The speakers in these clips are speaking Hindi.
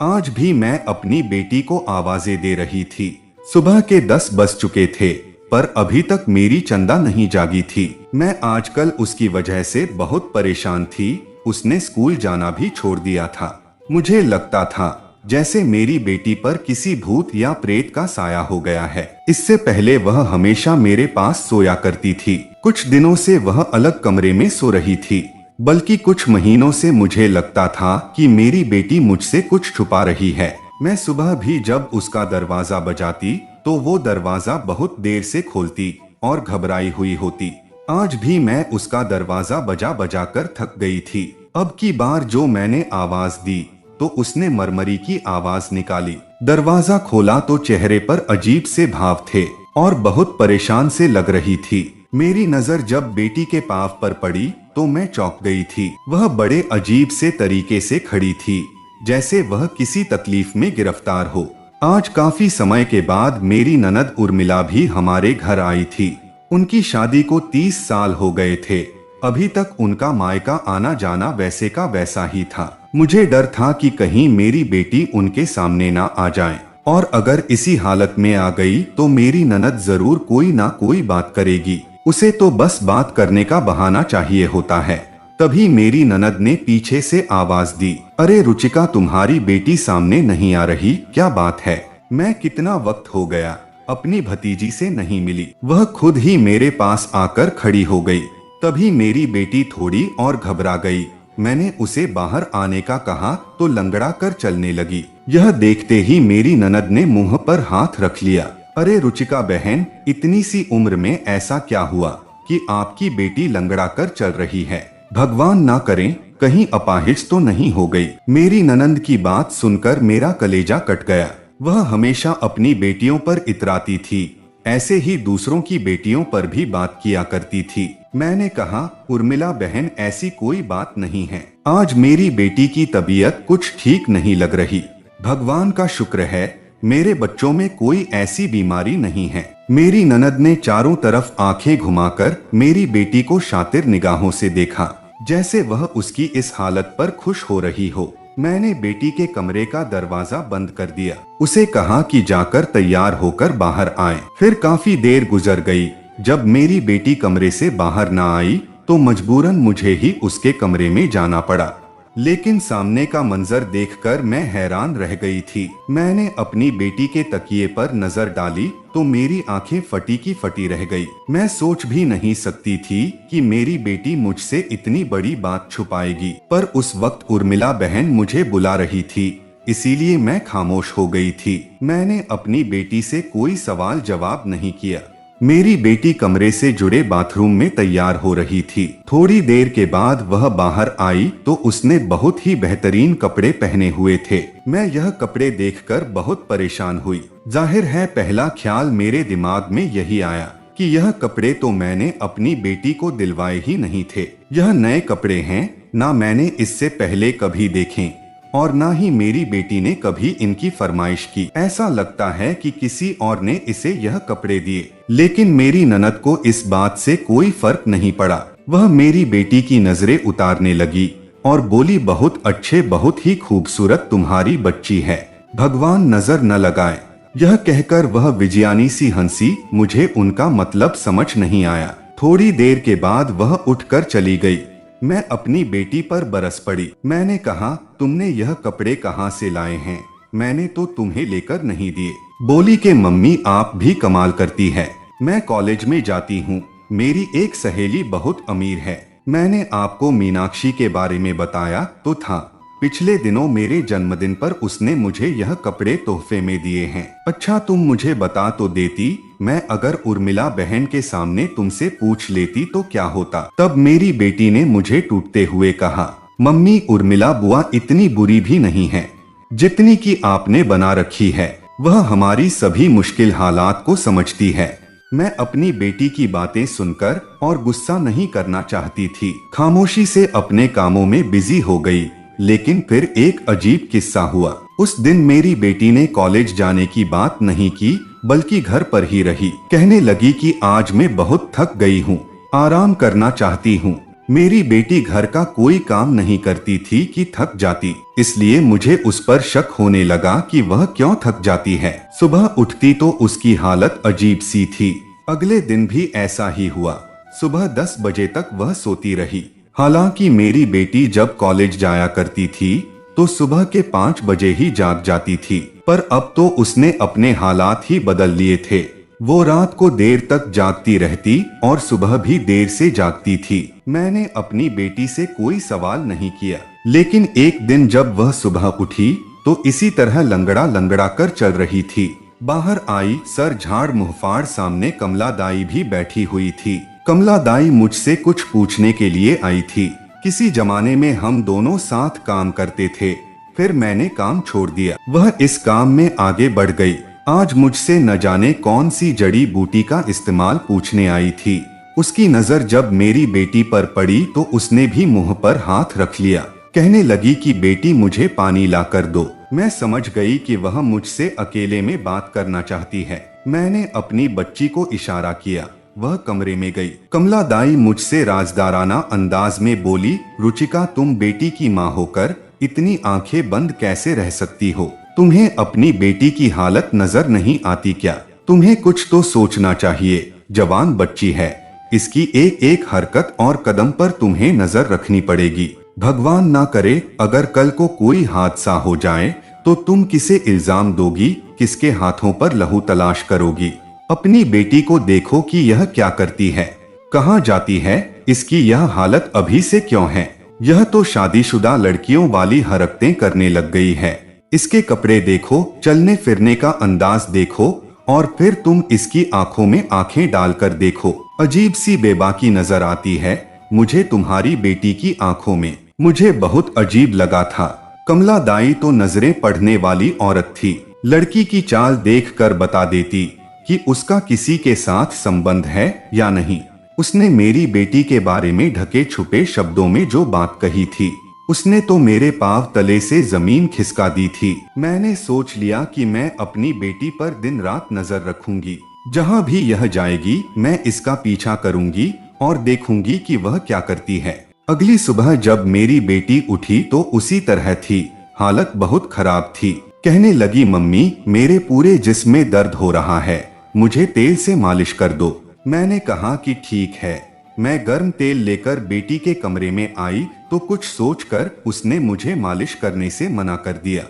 आज भी मैं अपनी बेटी को आवाजें दे रही थी। सुबह के 10 बज चुके थे, पर अभी तक मेरी चंदा नहीं जागी थी। मैं आजकल उसकी वजह से बहुत परेशान थी। उसने स्कूल जाना भी छोड़ दिया था। मुझे लगता था जैसे मेरी बेटी पर किसी भूत या प्रेत का साया हो गया है। इससे पहले वह हमेशा मेरे पास सोया करती थी। कुछ दिनों से वह अलग कमरे में सो रही थी, बल्कि कुछ महीनों से मुझे लगता था कि मेरी बेटी मुझसे कुछ छुपा रही है। मैं सुबह भी जब उसका दरवाजा बजाती तो वो दरवाजा बहुत देर से खोलती और घबराई हुई होती। आज भी मैं उसका दरवाजा बजा बजा कर थक गई थी। अब की बार जो मैंने आवाज दी तो उसने मरमरी की आवाज निकाली। दरवाजा खोला तो चेहरे पर अजीब से भाव थे और बहुत परेशान से लग रही थी। मेरी नजर जब बेटी के पाँव पर पड़ी तो मैं चौंक गई थी। वह बड़े अजीब से तरीके से खड़ी थी, जैसे वह किसी तकलीफ में गिरफ्तार हो। आज काफी समय के बाद मेरी ननद उर्मिला भी हमारे घर आई थी। उनकी शादी को 30 साल हो गए थे। अभी तक उनका मायका आना जाना वैसे का वैसा ही था। मुझे डर था कि कहीं मेरी बेटी उनके सामने ना आ जाए, और अगर इसी हालत में आ गई तो मेरी ननद जरूर कोई ना कोई बात करेगी। उसे तो बस बात करने का बहाना चाहिए होता है। तभी मेरी ननद ने पीछे से आवाज दी, अरे रुचिका, तुम्हारी बेटी सामने नहीं आ रही, क्या बात है? मैं कितना वक्त हो गया अपनी भतीजी से नहीं मिली। वह खुद ही मेरे पास आकर खड़ी हो गई। तभी मेरी बेटी थोड़ी और घबरा गई। मैंने उसे बाहर आने का कहा तो लंगड़ा कर चलने लगी। यह देखते ही मेरी ननद ने मुंह पर हाथ रख लिया। अरे रुचिका बहन, इतनी सी उम्र में ऐसा क्या हुआ कि आपकी बेटी लंगड़ा कर चल रही है? भगवान ना करें कहीं अपाहिज तो नहीं हो गई। मेरी ननंद की बात सुनकर मेरा कलेजा कट गया। वह हमेशा अपनी बेटियों पर इतराती थी, ऐसे ही दूसरों की बेटियों पर भी बात किया करती थी। मैंने कहा, उर्मिला बहन, ऐसी कोई बात नहीं है। आज मेरी बेटी की तबीयत कुछ ठीक नहीं लग रही। भगवान का शुक्र है मेरे बच्चों में कोई ऐसी बीमारी नहीं है। मेरी ननद ने चारों तरफ आंखें घुमाकर मेरी बेटी को शातिर निगाहों से देखा, जैसे वह उसकी इस हालत पर खुश हो रही हो। मैंने बेटी के कमरे का दरवाजा बंद कर दिया। उसे कहा कि जाकर तैयार होकर बाहर आए। फिर काफी देर गुजर गई। जब मेरी बेटी कमरे से बाहर ना आई तो मजबूरन मुझे ही उसके कमरे में जाना पड़ा। लेकिन सामने का मंजर देखकर मैं हैरान रह गई थी। मैंने अपनी बेटी के तकिए पर नजर डाली तो मेरी आंखें फटी की फटी रह गई। मैं सोच भी नहीं सकती थी कि मेरी बेटी मुझसे इतनी बड़ी बात छुपाएगी। पर उस वक्त उर्मिला बहन मुझे बुला रही थी, इसीलिए मैं खामोश हो गई थी। मैंने अपनी बेटी से कोई सवाल जवाब नहीं किया। मेरी बेटी कमरे से जुड़े बाथरूम में तैयार हो रही थी। थोड़ी देर के बाद वह बाहर आई तो उसने बहुत ही बेहतरीन कपड़े पहने हुए थे। मैं यह कपड़े देखकर बहुत परेशान हुई। जाहिर है पहला ख्याल मेरे दिमाग में यही आया कि यह कपड़े तो मैंने अपनी बेटी को दिलवाए ही नहीं थे। यह नए कपड़े हैं, ना मैंने इससे पहले कभी देखे और ना ही मेरी बेटी ने कभी इनकी फरमाइश की। ऐसा लगता है कि किसी और ने इसे यह कपड़े दिए। लेकिन मेरी ननद को इस बात से कोई फर्क नहीं पड़ा। वह मेरी बेटी की नजरें उतारने लगी और बोली, बहुत अच्छे, बहुत ही खूबसूरत तुम्हारी बच्ची है, भगवान नजर न लगाए। यह कहकर वह विजयानी सी हंसी। मुझे उनका मतलब समझ नहीं आया। थोड़ी देर के बाद वह उठकर चली गई। मैं अपनी बेटी पर बरस पड़ी। मैंने कहा, तुमने यह कपड़े कहाँ से लाए हैं? मैंने तो तुम्हें लेकर नहीं दिए। बोली कि मम्मी, आप भी कमाल करती है। मैं कॉलेज में जाती हूँ। मेरी एक सहेली बहुत अमीर है। मैंने आपको मीनाक्षी के बारे में बताया तो था। पिछले दिनों मेरे जन्मदिन पर उसने मुझे यह कपड़े तोहफे में दिए हैं। अच्छा, तुम मुझे बता तो देती। मैं अगर उर्मिला बहन के सामने तुमसे पूछ लेती तो क्या होता? तब मेरी बेटी ने मुझे टूटते हुए कहा, मम्मी, उर्मिला बुआ इतनी बुरी भी नहीं है जितनी कि आपने बना रखी है। वह हमारी सभी मुश्किल हालात को समझती है। मैं अपनी बेटी की बातें सुनकर और गुस्सा नहीं करना चाहती थी। खामोशी से अपने कामों में बिजी हो गई। लेकिन फिर एक अजीब किस्सा हुआ। उस दिन मेरी बेटी ने कॉलेज जाने की बात नहीं की, बल्कि घर पर ही रही। कहने लगी कि आज मैं बहुत थक गई हूँ, आराम करना चाहती हूँ। मेरी बेटी घर का कोई काम नहीं करती थी कि थक जाती, इसलिए मुझे उस पर शक होने लगा कि वह क्यों थक जाती है। सुबह उठती तो उसकी हालत अजीब सी थी। अगले दिन भी ऐसा ही हुआ। सुबह 10 बजे तक वह सोती रही। हालांकि मेरी बेटी जब कॉलेज जाया करती थी तो सुबह के 5 बजे ही जाग जाती थी, पर अब तो उसने अपने हालात ही बदल लिए थे। वो रात को देर तक जागती रहती और सुबह भी देर से जागती थी। मैंने अपनी बेटी से कोई सवाल नहीं किया, लेकिन एक दिन जब वह सुबह उठी तो इसी तरह लंगड़ा लंगड़ा कर चल रही थी। बाहर आई, सर झाड़ मुंह फाड़, सामने कमला दाई भी बैठी हुई थी। कमला दाई मुझसे कुछ पूछने के लिए आई थी। किसी जमाने में हम दोनों साथ काम करते थे, फिर मैंने काम छोड़ दिया। वह इस काम में आगे बढ़ गई। आज मुझसे न जाने कौन सी जड़ी बूटी का इस्तेमाल पूछने आई थी। उसकी नजर जब मेरी बेटी पर पड़ी तो उसने भी मुंह पर हाथ रख लिया। कहने लगी कि बेटी मुझे पानी ला कर दो। मैं समझ गई कि वह मुझसे अकेले में बात करना चाहती है। मैंने अपनी बच्ची को इशारा किया। वह कमरे में गई। कमला दाई मुझसे राजदाराना अंदाज में बोली, रुचिका, तुम बेटी की माँ होकर इतनी आंखें बंद कैसे रह सकती हो? तुम्हें अपनी बेटी की हालत नजर नहीं आती क्या? तुम्हें कुछ तो सोचना चाहिए। जवान बच्ची है, इसकी एक एक हरकत और कदम पर तुम्हें नजर रखनी पड़ेगी। भगवान ना करे अगर कल को कोई हादसा हो जाए तो तुम किसे इल्जाम दोगी, किसके हाथों पर लहू तलाश करोगी? अपनी बेटी को देखो कि यह क्या करती है, कहाँ जाती है, इसकी यह हालत अभी से क्यों है? यह तो शादीशुदा लड़कियों वाली हरकतें करने लग गई है। इसके कपड़े देखो, चलने फिरने का अंदाज देखो, और फिर तुम इसकी आंखों में आंखें डालकर देखो। अजीब सी बेबाकी नजर आती है मुझे तुम्हारी बेटी की आंखों में। मुझे बहुत अजीब लगा था। कमला दाई तो नजरें पढ़ने वाली औरत थी। लड़की की चाल देखकर बता देती कि उसका किसी के साथ संबंध है या नहीं। उसने मेरी बेटी के बारे में ढके छुपे शब्दों में जो बात कही थी, उसने तो मेरे पांव तले से जमीन खिसका दी थी। मैंने सोच लिया कि मैं अपनी बेटी पर दिन रात नजर रखूंगी। जहां भी यह जाएगी मैं इसका पीछा करूंगी और देखूंगी कि वह क्या करती है। अगली सुबह जब मेरी बेटी उठी तो उसी तरह थी। हालत बहुत खराब थी। कहने लगी, मम्मी, मेरे पूरे जिस्म में दर्द हो रहा है, मुझे तेल से मालिश कर दो। मैंने कहा कि ठीक है। मैं गर्म तेल लेकर बेटी के कमरे में आई तो कुछ सोचकर उसने मुझे मालिश करने से मना कर दिया।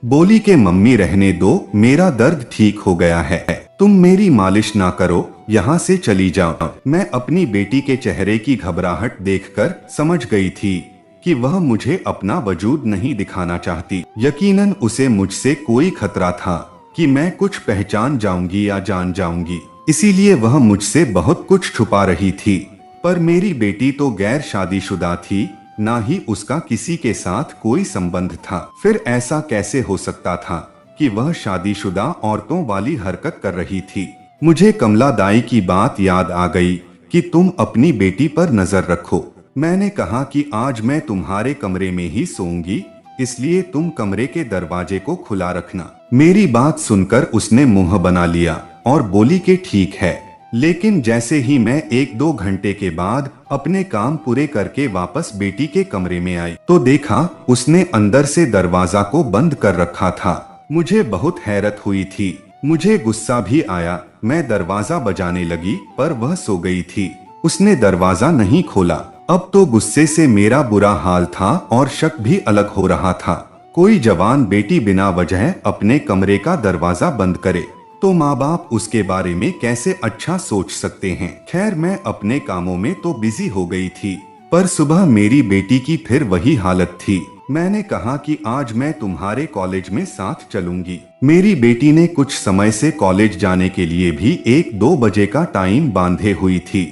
बोली कि मम्मी रहने दो, मेरा दर्द ठीक हो गया है, तुम मेरी मालिश ना करो, यहाँ से चली जाओ। मैं अपनी बेटी के चेहरे की घबराहट देखकर समझ गई थी कि वह मुझे अपना वजूद नहीं दिखाना चाहती। यकीनन उसे मुझसे कोई खतरा था कि मैं कुछ पहचान जाऊंगी या जान जाऊंगी, इसीलिए वह मुझसे बहुत कुछ छुपा रही थी। पर मेरी बेटी तो गैर शादीशुदा थी, ना ही उसका किसी के साथ कोई संबंध था। फिर ऐसा कैसे हो सकता था कि वह शादीशुदा औरतों वाली हरकत कर रही थी? मुझे कमला दाई की बात याद आ गई कि तुम अपनी बेटी पर नजर रखो। मैंने कहा कि आज मैं तुम्हारे कमरे में ही सोऊंगी, इसलिए तुम कमरे के दरवाजे को खुला रखना। मेरी बात सुनकर उसने मुंह बना लिया और बोली कि ठीक है। लेकिन जैसे ही मैं 1-2 घंटे के बाद अपने काम पूरे करके वापस बेटी के कमरे में आई तो देखा उसने अंदर से दरवाजा को बंद कर रखा था। मुझे बहुत हैरत हुई थी। मुझे गुस्सा भी आया। मैं दरवाजा बजाने लगी पर वह सो गई थी। उसने दरवाजा नहीं खोला। अब तो गुस्से से मेरा बुरा हाल था और शक भी अलग हो रहा था। कोई जवान बेटी बिना वजह अपने कमरे का दरवाजा बंद करे तो माँ बाप उसके बारे में कैसे अच्छा सोच सकते हैं। खैर, मैं अपने कामों में तो बिजी हो गई थी, पर सुबह मेरी बेटी की फिर वही हालत थी। मैंने कहा कि आज मैं तुम्हारे कॉलेज में साथ चलूंगी। मेरी बेटी ने कुछ समय से कॉलेज जाने के लिए भी 1-2 बजे का टाइम बांधे हुई थी।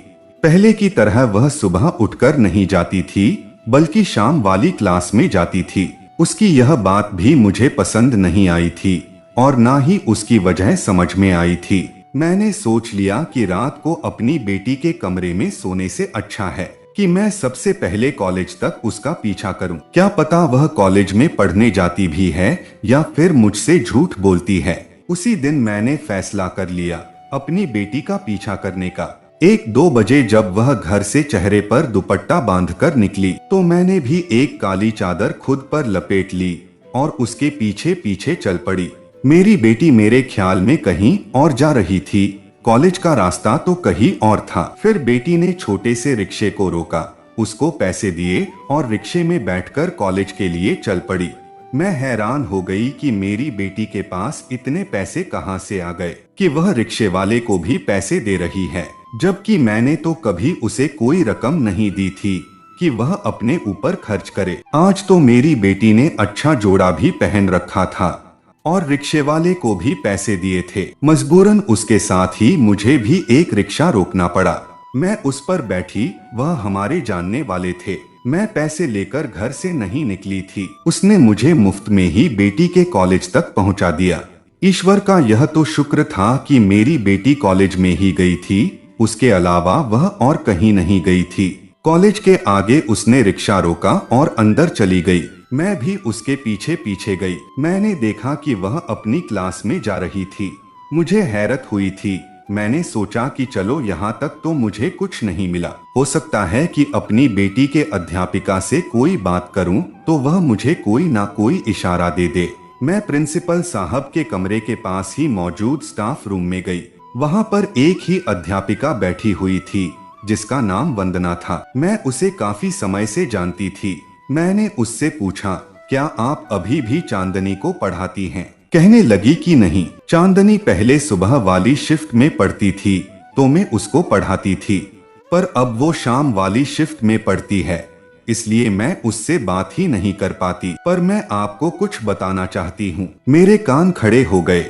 पहले की तरह वह सुबह उठकर नहीं जाती थी, बल्कि शाम वाली क्लास में जाती थी। उसकी यह बात भी मुझे पसंद नहीं आई थी और ना ही उसकी वजह समझ में आई थी। मैंने सोच लिया कि रात को अपनी बेटी के कमरे में सोने से अच्छा है कि मैं सबसे पहले कॉलेज तक उसका पीछा करूं। क्या पता वह कॉलेज में पढ़ने जाती भी है या फिर मुझसे झूठ बोलती है। उसी दिन मैंने फैसला कर लिया अपनी बेटी का पीछा करने का। 1-2 बजे जब वह घर से चेहरे पर दुपट्टा बांधकर निकली तो मैंने भी एक काली चादर खुद पर लपेट ली और उसके पीछे पीछे चल पड़ी। मेरी बेटी मेरे ख्याल में कहीं और जा रही थी, कॉलेज का रास्ता तो कहीं और था। फिर बेटी ने छोटे से रिक्शे को रोका, उसको पैसे दिए और रिक्शे में बैठकर कॉलेज के लिए चल पड़ी। मैं हैरान हो गई कि मेरी बेटी के पास इतने पैसे कहां से आ गए कि वह रिक्शे वाले को भी पैसे दे रही है, जबकि मैंने तो कभी उसे कोई रकम नहीं दी थी कि वह अपने ऊपर खर्च करे। आज तो मेरी बेटी ने अच्छा जोड़ा भी पहन रखा था और रिक्शे वाले को भी पैसे दिए थे। मजबूरन उसके साथ ही मुझे भी एक रिक्शा रोकना पड़ा। मैं उस पर बैठी, वह हमारे जानने वाले थे। मैं पैसे लेकर घर से नहीं निकली थी, उसने मुझे मुफ्त में ही बेटी के कॉलेज तक पहुंचा दिया। ईश्वर का यह तो शुक्र था कि मेरी बेटी कॉलेज में ही गई थी, उसके अलावा वह और कहीं नहीं गई थी। कॉलेज के आगे उसने रिक्शा रोका और अंदर चली गई। मैं भी उसके पीछे पीछे गई। मैंने देखा कि वह अपनी क्लास में जा रही थी। मुझे हैरत हुई थी। मैंने सोचा कि चलो यहाँ तक तो मुझे कुछ नहीं मिला, हो सकता है कि अपनी बेटी के अध्यापिका से कोई बात करूं तो वह मुझे कोई ना कोई इशारा दे दे। मैं प्रिंसिपल साहब के कमरे के पास ही मौजूद स्टाफ रूम में गई। वहाँ पर एक ही अध्यापिका बैठी हुई थी जिसका नाम वंदना था। मैं उसे काफी समय से जानती थी। मैंने उससे पूछा, क्या आप अभी भी चांदनी को पढ़ाती हैं? कहने लगी कि नहीं, चांदनी पहले सुबह वाली शिफ्ट में पढ़ती थी तो मैं उसको पढ़ाती थी, पर अब वो शाम वाली शिफ्ट में पढ़ती है, इसलिए मैं उससे बात ही नहीं कर पाती। पर मैं आपको कुछ बताना चाहती हूँ। मेरे कान खड़े हो गए।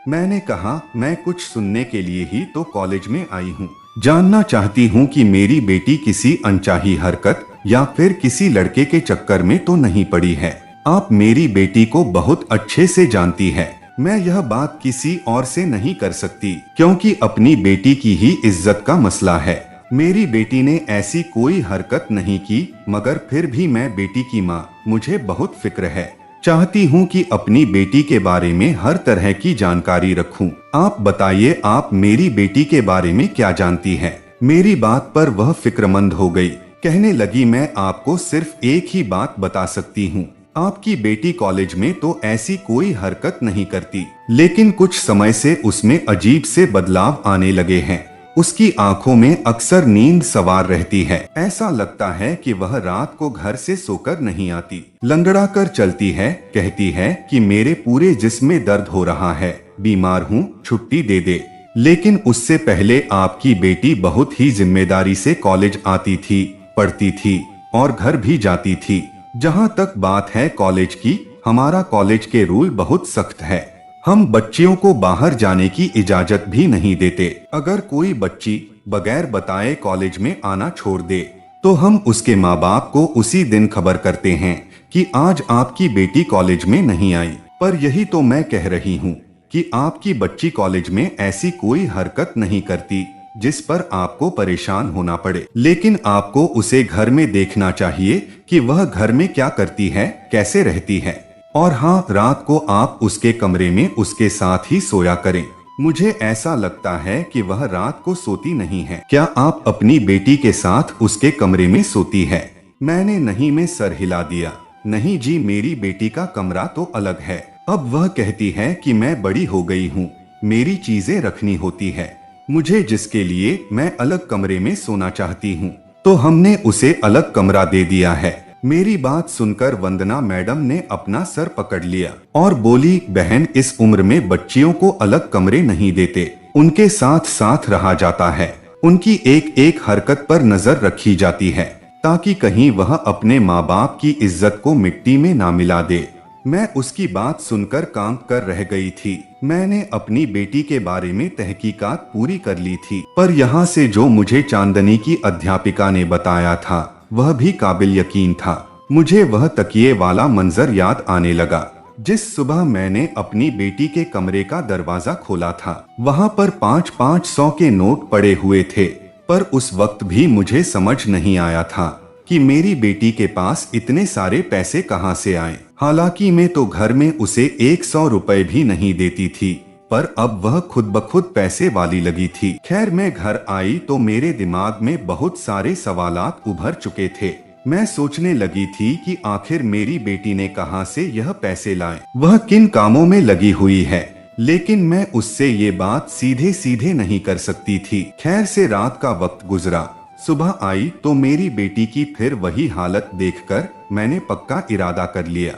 मैंने कहा, मैं कुछ सुनने के लिए ही तो कॉलेज में आई हूँ। जानना चाहती हूँ कि मेरी बेटी किसी अनचाही हरकत या फिर किसी लड़के के चक्कर में तो नहीं पड़ी है। आप मेरी बेटी को बहुत अच्छे से जानती है। मैं यह बात किसी और से नहीं कर सकती क्योंकि अपनी बेटी की ही इज्जत का मसला है। मेरी बेटी ने ऐसी कोई हरकत नहीं की, मगर फिर भी मैं बेटी की माँ, मुझे बहुत फिक्र है। चाहती हूँ कि अपनी बेटी के बारे में हर तरह की जानकारी रखूं। आप बताइए, आप मेरी बेटी के बारे में क्या जानती हैं? मेरी बात पर वह फिक्रमंद हो गई। कहने लगी, मैं आपको सिर्फ एक ही बात बता सकती हूँ। आपकी बेटी कॉलेज में तो ऐसी कोई हरकत नहीं करती, लेकिन कुछ समय से उसमें अजीब से बदलाव आने लगे हैं। उसकी आंखों में अक्सर नींद सवार रहती है। ऐसा लगता है कि वह रात को घर से सोकर नहीं आती। लंगड़ा कर चलती है। कहती है कि मेरे पूरे जिस्म में दर्द हो रहा है, बीमार हूँ, छुट्टी दे दे। लेकिन उससे पहले आपकी बेटी बहुत ही जिम्मेदारी से कॉलेज आती थी, पढ़ती थी और घर भी जाती थी। जहाँ तक बात है कॉलेज की, हमारा कॉलेज के रूल बहुत सख्त है। हम बच्चियों को बाहर जाने की इजाजत भी नहीं देते। अगर कोई बच्ची बगैर बताए कॉलेज में आना छोड़ दे तो हम उसके माँ बाप को उसी दिन खबर करते हैं कि आज आपकी बेटी कॉलेज में नहीं आई। पर यही तो मैं कह रही हूँ कि आपकी बच्ची कॉलेज में ऐसी कोई हरकत नहीं करती जिस पर आपको परेशान होना पड़े। लेकिन आपको उसे घर में देखना चाहिए कि वह घर में क्या करती है, कैसे रहती है। और हाँ, रात को आप उसके कमरे में उसके साथ ही सोया करें। मुझे ऐसा लगता है कि वह रात को सोती नहीं है। क्या आप अपनी बेटी के साथ उसके कमरे में सोती है? मैंने नहीं में सर हिला दिया। नहीं जी, मेरी बेटी का कमरा तो अलग है। अब वह कहती है कि मैं बड़ी हो गई हूँ, मेरी चीजें रखनी होती है, मुझे जिसके लिए मैं अलग कमरे में सोना चाहती हूँ, तो हमने उसे अलग कमरा दे दिया है। मेरी बात सुनकर वंदना मैडम ने अपना सर पकड़ लिया और बोली, बहन, इस उम्र में बच्चियों को अलग कमरे नहीं देते, उनके साथ साथ रहा जाता है। उनकी एक एक हरकत पर नजर रखी जाती है ताकि कहीं वह अपने माँ बाप की इज्जत को मिट्टी में ना मिला दे। मैं उसकी बात सुनकर कांप कर रह गई थी। मैंने अपनी बेटी के बारे में तहकीकात पूरी कर ली थी, पर यहाँ से जो मुझे चांदनी की अध्यापिका ने बताया था वह भी काबिल यकीन था। मुझे वह तकिए वाला मंजर याद आने लगा जिस सुबह मैंने अपनी बेटी के कमरे का दरवाजा खोला था। वहाँ पर 500 के नोट पड़े हुए थे, पर उस वक्त भी मुझे समझ नहीं आया था कि मेरी बेटी के पास इतने सारे पैसे कहाँ से आए। हालांकि मैं तो घर में उसे 100 रुपए भी नहीं देती थी, पर अब वह खुद ब खुद पैसे वाली लगी थी। खैर मैं घर आई तो मेरे दिमाग में बहुत सारे सवालात उभर चुके थे। मैं सोचने लगी थी कि आखिर मेरी बेटी ने कहां से यह पैसे लाए, वह किन कामों में लगी हुई है, लेकिन मैं उससे ये बात सीधे सीधे नहीं कर सकती थी। खैर से रात का वक्त गुजरा। सुबह आई तो मेरी बेटी की फिर वही हालत देखकर मैंने पक्का इरादा कर लिया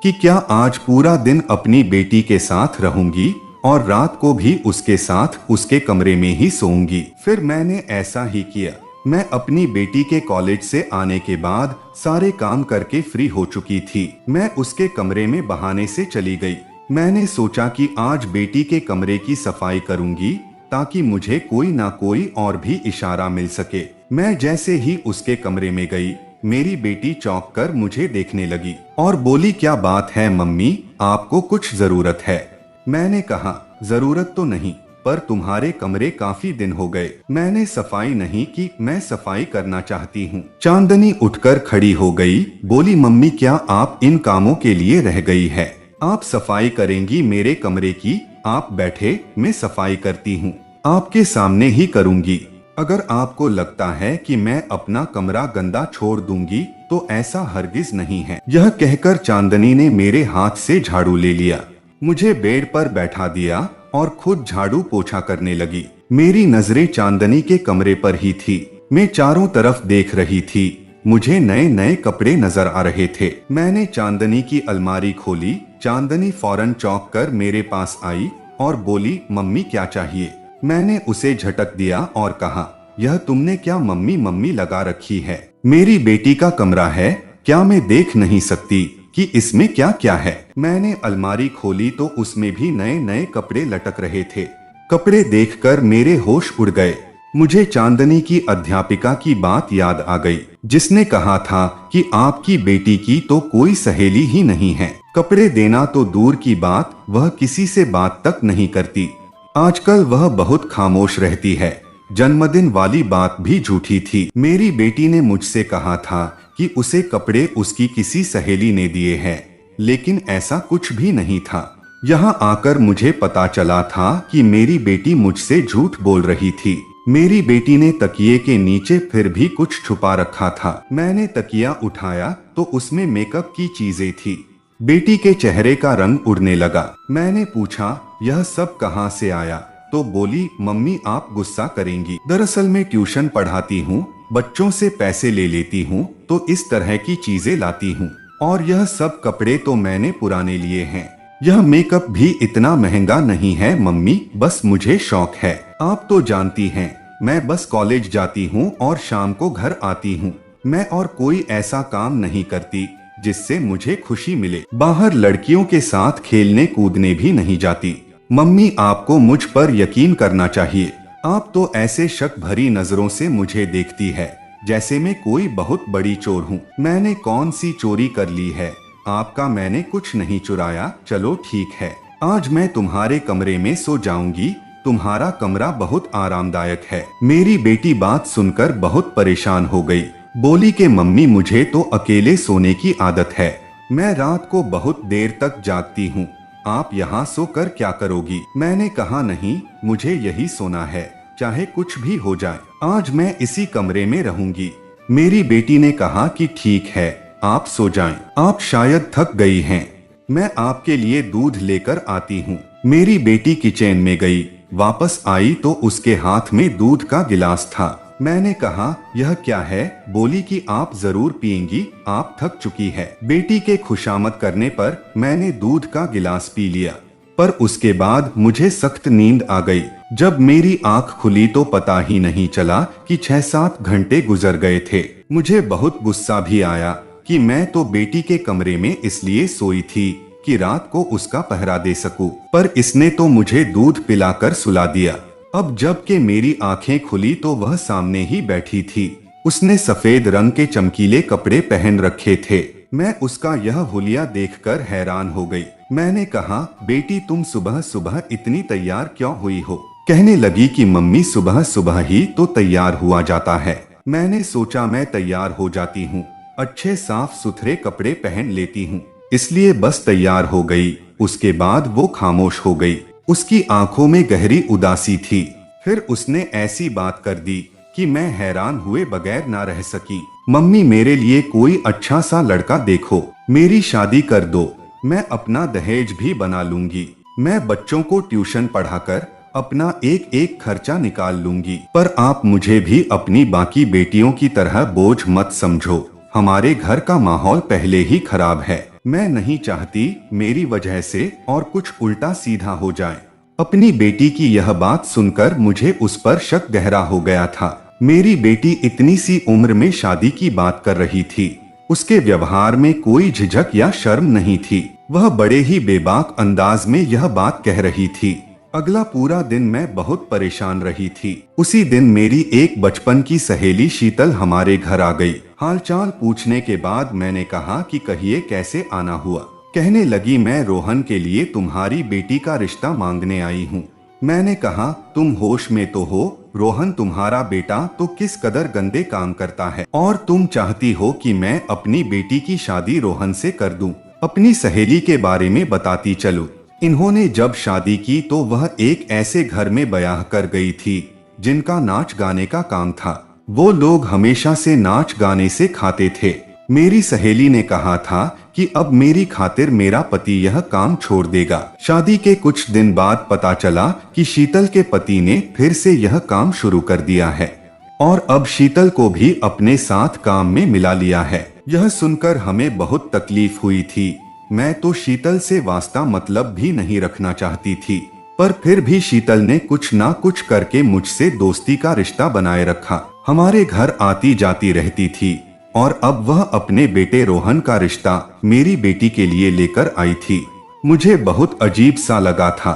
कि क्या आज पूरा दिन अपनी बेटी के साथ रहूंगी और रात को भी उसके साथ उसके कमरे में ही सोऊंगी। फिर मैंने ऐसा ही किया। मैं अपनी बेटी के कॉलेज से आने के बाद सारे काम करके फ्री हो चुकी थी। मैं उसके कमरे में बहाने से चली गई। मैंने सोचा कि आज बेटी के कमरे की सफाई करूंगी ताकि मुझे कोई ना कोई और भी इशारा मिल सके। मैं जैसे ही उसके कमरे में गई, मेरी बेटी चौंक कर मुझे देखने लगी और बोली, क्या बात है मम्मी, आपको कुछ जरूरत है? मैंने कहा, जरूरत तो नहीं, पर तुम्हारे कमरे काफी दिन हो गए मैंने सफाई नहीं की, मैं सफाई करना चाहती हूँ। चांदनी उठकर खड़ी हो गई, बोली, मम्मी क्या आप इन कामों के लिए रह गई है? आप सफाई करेंगी मेरे कमरे की? आप बैठे, मैं सफाई करती हूँ, आपके सामने ही करूँगी। अगर आपको लगता है कि मैं अपना कमरा गंदा छोड़ दूंगी तो ऐसा हरगिज नहीं है। यह कहकर चांदनी ने मेरे हाथ से झाड़ू ले लिया, मुझे बेड पर बैठा दिया और खुद झाड़ू पोछा करने लगी। मेरी नजरें चांदनी के कमरे पर ही थी। मैं चारों तरफ देख रही थी। मुझे नए नए कपड़े नजर आ रहे थे। मैंने चांदनी की अलमारी खोली। चांदनी फौरन चौंक कर मेरे पास आई और बोली, मम्मी क्या चाहिए? मैंने उसे झटक दिया और कहा, यह तुमने क्या मम्मी मम्मी लगा रखी है? मेरी बेटी का कमरा है, क्या मैं देख नहीं सकती कि इसमें क्या क्या है? मैंने अलमारी खोली तो उसमें भी नए नए कपड़े लटक रहे थे। कपड़े देखकर मेरे होश उड़ गए। मुझे चांदनी की अध्यापिका की बात याद आ गई, जिसने कहा था कि आपकी बेटी की तो कोई सहेली ही नहीं है। कपड़े देना तो दूर की बात, वह किसी से बात तक नहीं करती। आजकल वह बहुत खामोश रहती है। जन्मदिन वाली बात भी झूठी थी। मेरी बेटी ने मुझसे कहा था कि उसे कपड़े उसकी किसी सहेली ने दिए हैं, लेकिन ऐसा कुछ भी नहीं था। यहाँ आकर मुझे पता चला था कि मेरी बेटी मुझसे झूठ बोल रही थी। मेरी बेटी ने तकिए के नीचे फिर भी कुछ छुपा रखा था। मैंने तकिया उठाया तो उसमें मेकअप की चीजें थी। बेटी के चेहरे का रंग उड़ने लगा। मैंने पूछा, यह सब कहाँ से आया? तो बोली, मम्मी आप गुस्सा करेंगी, दरअसल मैं ट्यूशन पढ़ाती हूँ, बच्चों से पैसे ले लेती हूँ तो इस तरह की चीजें लाती हूँ, और यह सब कपड़े तो मैंने पुराने लिए हैं। यह मेकअप भी इतना महंगा नहीं है मम्मी, बस मुझे शौक है। आप तो जानती हैं, मैं बस कॉलेज जाती हूँ और शाम को घर आती हूँ। मैं और कोई ऐसा काम नहीं करती जिससे मुझे खुशी मिले। बाहर लड़कियों के साथ खेलने कूदने भी नहीं जाती। मम्मी आपको मुझ पर यकीन करना चाहिए। आप तो ऐसे शक भरी नजरों से मुझे देखती है जैसे मैं कोई बहुत बड़ी चोर हूँ। मैंने कौन सी चोरी कर ली है? आपका मैंने कुछ नहीं चुराया। चलो ठीक है, आज मैं तुम्हारे कमरे में सो जाऊंगी। तुम्हारा कमरा बहुत आरामदायक है। मेरी बेटी बात सुनकर बहुत परेशान हो गई। बोली कि मम्मी मुझे तो अकेले सोने की आदत है, मैं रात को बहुत देर तक जागती हूँ, आप यहाँ सोकर क्या करोगी? मैंने कहा, नहीं, मुझे यही सोना है, चाहे कुछ भी हो जाए, आज मैं इसी कमरे में रहूंगी। मेरी बेटी ने कहा कि ठीक है, आप सो जाएं, आप शायद थक गई हैं, मैं आपके लिए दूध लेकर आती हूँ। मेरी बेटी किचन में गई, वापस आई तो उसके हाथ में दूध का गिलास था। मैंने कहा, यह क्या है? बोली कि आप जरूर पिएंगी, आप थक चुकी है। बेटी के खुशामद करने पर मैंने दूध का गिलास पी लिया, पर उसके बाद मुझे सख्त नींद आ गई। जब मेरी आंख खुली तो पता ही नहीं चला कि 6-7 घंटे गुजर गए थे। मुझे बहुत गुस्सा भी आया कि मैं तो बेटी के कमरे में इसलिए सोई थी कि रात को उसका पहरा दे सकूं, पर इसने तो मुझे दूध पिलाकर सुला दिया। अब जबकि मेरी आंखें खुली तो वह सामने ही बैठी थी। उसने सफेद रंग के चमकीले कपड़े पहन रखे थे। मैं उसका यह हुलिया देखकर हैरान हो गई। मैंने कहा, बेटी तुम सुबह सुबह इतनी तैयार क्यों हुई हो? कहने लगी कि मम्मी सुबह सुबह ही तो तैयार हुआ जाता है। मैंने सोचा मैं तैयार हो जाती हूँ, अच्छे साफ सुथरे कपड़े पहन लेती हूँ, इसलिए बस तैयार हो गई। उसके बाद वो खामोश हो गई। उसकी आंखों में गहरी उदासी थी। फिर उसने ऐसी बात कर दी कि मैं हैरान हुए बगैर ना रह सकी। मम्मी, मेरे लिए कोई अच्छा सा लड़का देखो, मेरी शादी कर दो, मैं अपना दहेज भी बना लूंगी, मैं बच्चों को ट्यूशन पढ़ाकर अपना एक एक खर्चा निकाल लूंगी, पर आप मुझे भी अपनी बाकी बेटियों की तरह बोझ मत समझो। हमारे घर का माहौल पहले ही खराब है, मैं नहीं चाहती मेरी वजह से और कुछ उल्टा सीधा हो जाए। अपनी बेटी की यह बात सुनकर मुझे उस पर शक गहरा हो गया था। मेरी बेटी इतनी सी उम्र में शादी की बात कर रही थी। उसके व्यवहार में कोई झिझक या शर्म नहीं थी। वह बड़े ही बेबाक अंदाज में यह बात कह रही थी। अगला पूरा दिन मैं बहुत परेशान रही थी। उसी दिन मेरी एक बचपन की सहेली शीतल हमारे घर आ गई। हालचाल पूछने के बाद मैंने कहा कि कहिए कैसे आना हुआ। कहने लगी, मैं रोहन के लिए तुम्हारी बेटी का रिश्ता मांगने आई हूँ। मैंने कहा, तुम होश में तो हो? रोहन तुम्हारा बेटा तो किस कदर गंदे काम करता है और तुम चाहती हो कि मैं अपनी बेटी की शादी रोहन से कर दूं। अपनी सहेली के बारे में बताती चलूं। इन्होंने जब शादी की तो वह एक ऐसे घर में ब्याह कर गई थी जिनका नाच गाने का काम था। वो लोग हमेशा से नाच गाने से खाते थे। मेरी सहेली ने कहा था कि अब मेरी खातिर मेरा पति यह काम छोड़ देगा। शादी के कुछ दिन बाद पता चला कि शीतल के पति ने फिर से यह काम शुरू कर दिया है और अब शीतल को भी अपने साथ काम में मिला लिया है। यह सुनकर हमें बहुत तकलीफ हुई थी। मैं तो शीतल से वास्ता मतलब भी नहीं रखना चाहती थी, पर फिर भी शीतल ने कुछ ना कुछ करके मुझसे दोस्ती का रिश्ता बनाए रखा। हमारे घर आती जाती रहती थी और अब वह अपने बेटे रोहन का रिश्ता मेरी बेटी के लिए लेकर आई थी। मुझे बहुत अजीब सा लगा था।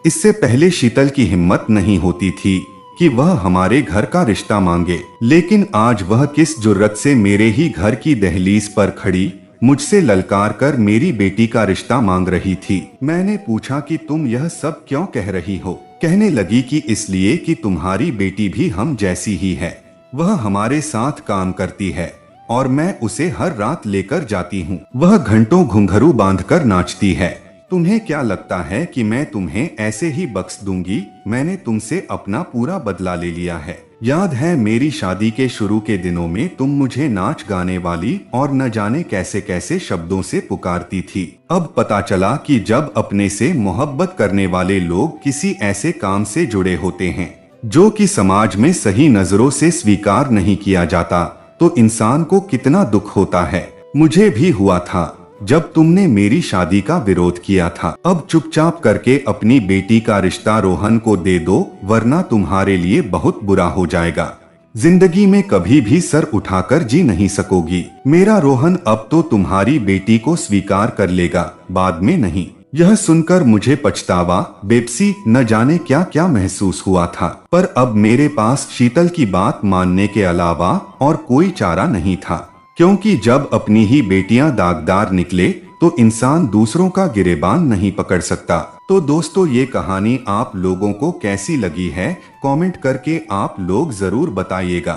इससे पहले शीतल की हिम्मत नहीं होती थी कि वह हमारे घर का रिश्ता मांगे, लेकिन आज वह किस जुर्रत से मेरे ही घर की दहलीज पर खड़ी मुझसे ललकार कर मेरी बेटी का रिश्ता मांग रही थी। मैंने पूछा कि तुम यह सब क्यों कह रही हो? कहने लगी कि इसलिए कि तुम्हारी बेटी भी हम जैसी ही है। वह हमारे साथ काम करती है और मैं उसे हर रात लेकर जाती हूँ। वह घंटों घुंघरू बांधकर नाचती है। तुम्हें क्या लगता है कि मैं तुम्हें ऐसे ही बख्श दूंगी? मैंने तुमसे अपना पूरा बदला ले लिया है। याद है मेरी शादी के शुरू के दिनों में तुम मुझे नाच गाने वाली और न जाने कैसे कैसे शब्दों से पुकारती थी। अब पता चला कि जब अपने से मोहब्बत करने वाले लोग किसी ऐसे काम से जुड़े होते हैं जो कि समाज में सही नजरों से स्वीकार नहीं किया जाता, तो इंसान को कितना दुख होता है। मुझे भी हुआ था जब तुमने मेरी शादी का विरोध किया था। अब चुपचाप करके अपनी बेटी का रिश्ता रोहन को दे दो, वरना तुम्हारे लिए बहुत बुरा हो जाएगा। जिंदगी में कभी भी सर उठाकर जी नहीं सकोगी। मेरा रोहन अब तो तुम्हारी बेटी को स्वीकार कर लेगा, बाद में नहीं। यह सुनकर मुझे पछतावा, बेबसी, न जाने क्या क्या महसूस हुआ था, पर अब मेरे पास शीतल की बात मानने के अलावा और कोई चारा नहीं था, क्योंकि जब अपनी ही बेटियां दागदार निकले तो इंसान दूसरों का गिरेबान नहीं पकड़ सकता। तो दोस्तों, ये कहानी आप लोगों को कैसी लगी है, कमेंट करके आप लोग जरूर बताइएगा।